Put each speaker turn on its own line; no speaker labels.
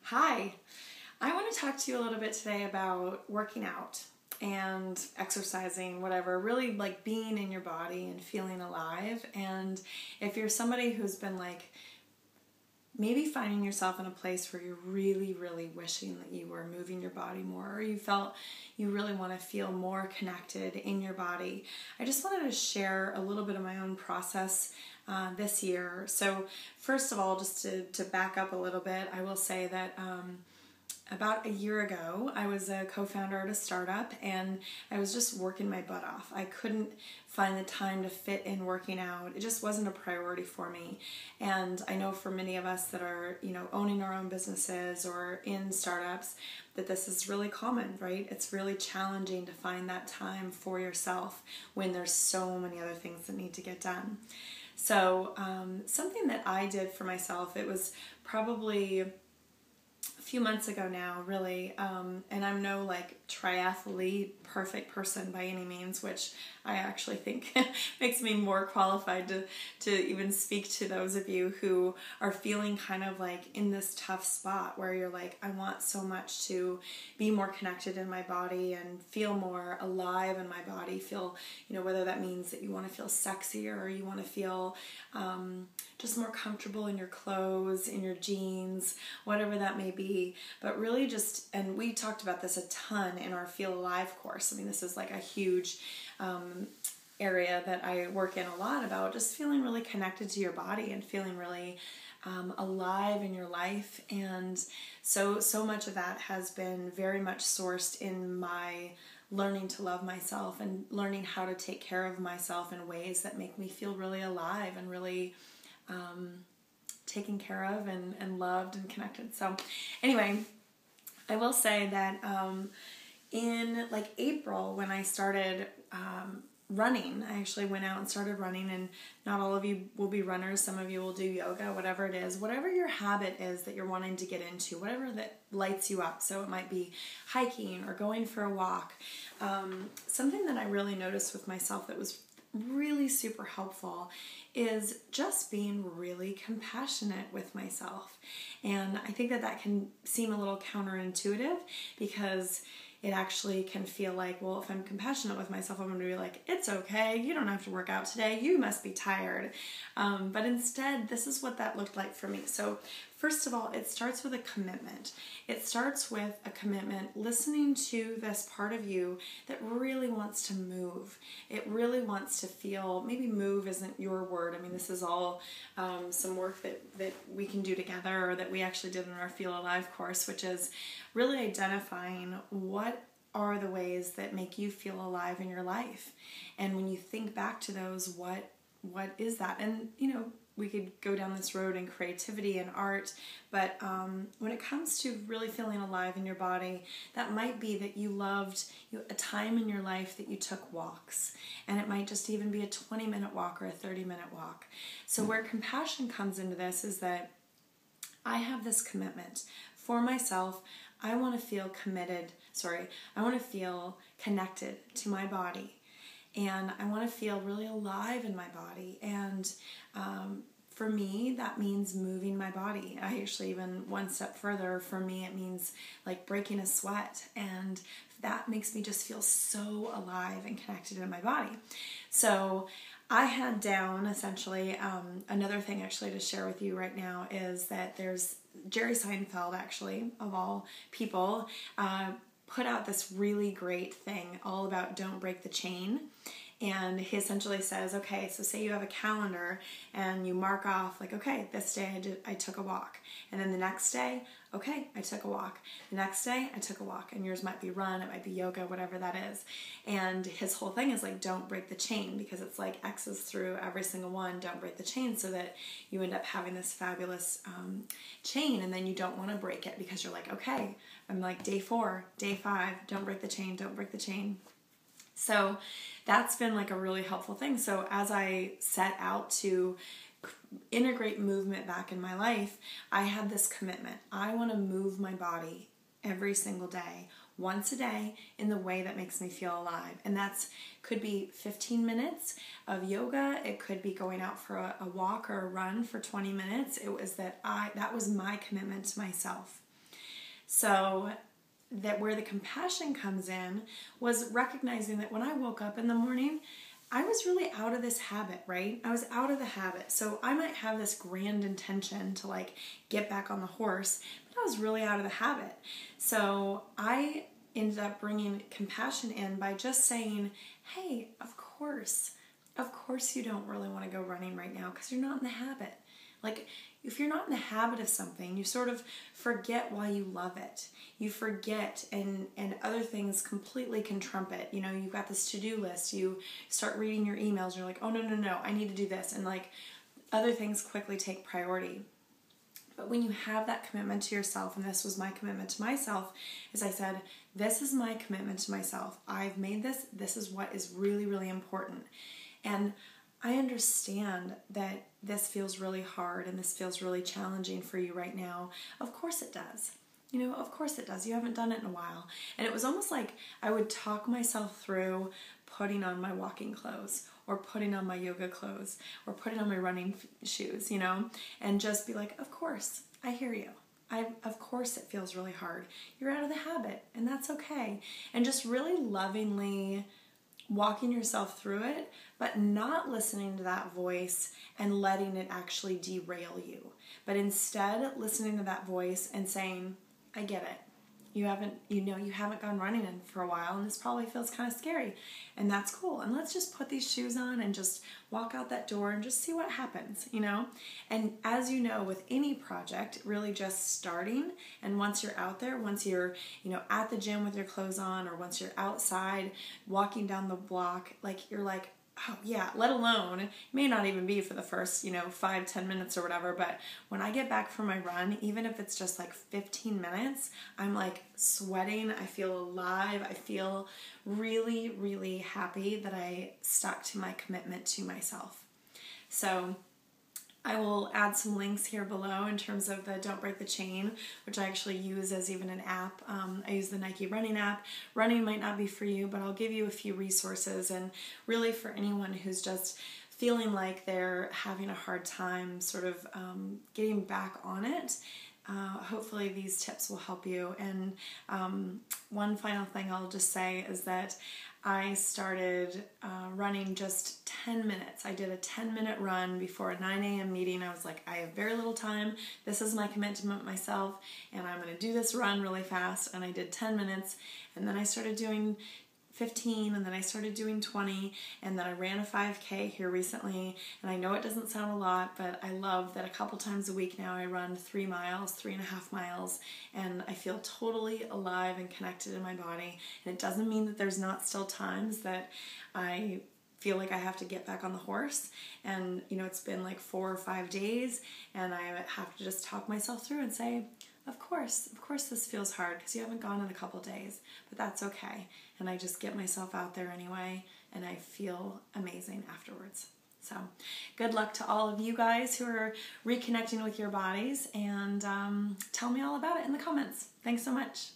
Hi, I want to talk to you a little bit today about working out and exercising, whatever, really like being in your body and feeling alive. And if you're somebody who's been like maybe finding yourself in a place where you're really wishing that you were moving your body more, or you felt you really want to feel more connected in your body, I just wanted to share a little bit of my own process this year. So first of all, just to back up a little bit, I will say that about a year ago, I was a co-founder at a startup and I was just working my butt off. I couldn't find the time to fit in working out. It just wasn't a priority for me. And I know for many of us that are, owning our own businesses or in startups, that this is really common, right? It's really challenging to find that time for yourself when there's so many other things that need to get done. So something that I did for myself, it was probably a few months ago now, really, and I'm no like triathlete perfect person by any means, which I actually think makes me more qualified to even speak to those of you who are feeling kind of like in this tough spot where you're like, I want so much to be more connected in my body and feel more alive in my body, feel, whether that means that you want to feel sexier or you want to feel just more comfortable in your clothes, in your jeans, whatever that may be. But really just, and we talked about this a ton in our Feel Alive course. I mean, this is like a huge area that I work in a lot about, just feeling really connected to your body and feeling really alive in your life. And so much of that has been very much sourced in my learning to love myself and learning how to take care of myself in ways that make me feel really alive and really taken care of and loved and connected. So anyway, I will say that in like April when I started running, I actually went out and started running, and not all of you will be runners, some of you will do yoga, whatever it is, whatever your habit is that you're wanting to get into, whatever that lights you up. So it might be hiking or going for a walk. Something that I really noticed with myself that was really super helpful is just being really compassionate with myself. And I think that can seem a little counterintuitive because it actually can feel like, well, if I'm compassionate with myself, I'm going to be like, it's okay, you don't have to work out today, you must be tired. But instead, this is what that looked like for me. So first of all, it starts with a commitment. It starts with a commitment, listening to this part of you that really wants to move. It really wants to feel, maybe move isn't your word. I mean, this is all some work that we can do together, or that we actually did in our Feel Alive course, which is really identifying what are the ways that make you feel alive in your life. And when you think back to those, what is that? And, we could go down this road in creativity and art, but when it comes to really feeling alive in your body, that might be that you loved a time in your life that you took walks, and it might just even be a 20-minute walk or a 30-minute walk. So where compassion comes into this is that I have this commitment for myself. I want to feel I want to feel connected to my body. And I want to feel really alive in my body. And for me, that means moving my body. I actually even one step further, for me, it means like breaking a sweat. And that makes me just feel so alive and connected in my body. So I had down essentially, another thing actually to share with you right now is that there's Jerry Seinfeld, actually, of all people, put out this really great thing all about don't break the chain. And he essentially says, okay, so say you have a calendar and you mark off like, okay, this day I took a walk. And then the next day, okay, I took a walk. The next day I took a walk. And yours might be run, it might be yoga, whatever that is. And his whole thing is like, don't break the chain, because it's like X's through every single one, don't break the chain, so that you end up having this fabulous chain, and then you don't want to break it because you're like, okay, I'm like day 4, day 5, don't break the chain, don't break the chain. So that's been like a really helpful thing. So as I set out to integrate movement back in my life, I had this commitment. I want to move my body every single day, once a day, in the way that makes me feel alive. And that's could be 15 minutes of yoga. It could be going out for a walk or a run for 20 minutes. It was that was my commitment to myself. So that where the compassion comes in was recognizing that when I woke up in the morning, I was really out of this habit, right? I was out of the habit. So I might have this grand intention to like get back on the horse, but I was really out of the habit. So I ended up bringing compassion in by just saying, hey, of course you don't really want to go running right now because you're not in the habit. Like, if you're not in the habit of something, you sort of forget why you love it. You forget, and other things completely can trump it. You know, you've got this to-do list. You start reading your emails, and you're like, oh, no, I need to do this. And, like, other things quickly take priority. But when you have that commitment to yourself, and this was my commitment to myself, as I said, this is my commitment to myself. I've made this. This is what is really, really important. And I understand that this feels really hard and this feels really challenging for you right now. Of course it does. You know, of course it does. You haven't done it in a while. And it was almost like I would talk myself through putting on my walking clothes or putting on my yoga clothes or putting on my running shoes, you know, and just be like, of course, I hear you. Of course it feels really hard. You're out of the habit, and that's okay. And just really lovingly walking yourself through it, but not listening to that voice and letting it actually derail you. But instead listening to that voice and saying, I get it. You haven't gone running in for a while, and this probably feels kind of scary, and that's cool. And let's just put these shoes on and just walk out that door and just see what happens, you know? And as you know, with any project, really just starting, and once you're out there, once you're, you know, at the gym with your clothes on, or once you're outside walking down the block, like you're like, oh yeah, let alone, it may not even be for the first, 5-10 minutes or whatever, but when I get back from my run, even if it's just like 15 minutes, I'm like sweating, I feel alive, I feel really, really happy that I stuck to my commitment to myself. So I will add some links here below in terms of the Don't Break the Chain, which I actually use as even an app. I use the Nike running app. Running might not be for you, but I'll give you a few resources, and really for anyone who's just feeling like they're having a hard time sort of getting back on it. Hopefully these tips will help you. And one final thing I'll just say is that I started running just 10 minutes. I did a 10-minute run before a 9 a.m. meeting. I was like, I have very little time. This is my commitment to myself, and I'm going to do this run really fast. And I did 10 minutes, and then I started doing 15, and then I started doing 20, and then I ran a 5K here recently, and I know it doesn't sound a lot, but I love that a couple times a week now I run 3 miles, 3.5 miles, and I feel totally alive and connected in my body. And it doesn't mean that there's not still times that I feel like I have to get back on the horse, and it's been like 4 or 5 days, and I have to just talk myself through and say, of course this feels hard because you haven't gone in a couple days, but that's okay. And I just get myself out there anyway, and I feel amazing afterwards. So good luck to all of you guys who are reconnecting with your bodies, and tell me all about it in the comments. Thanks so much.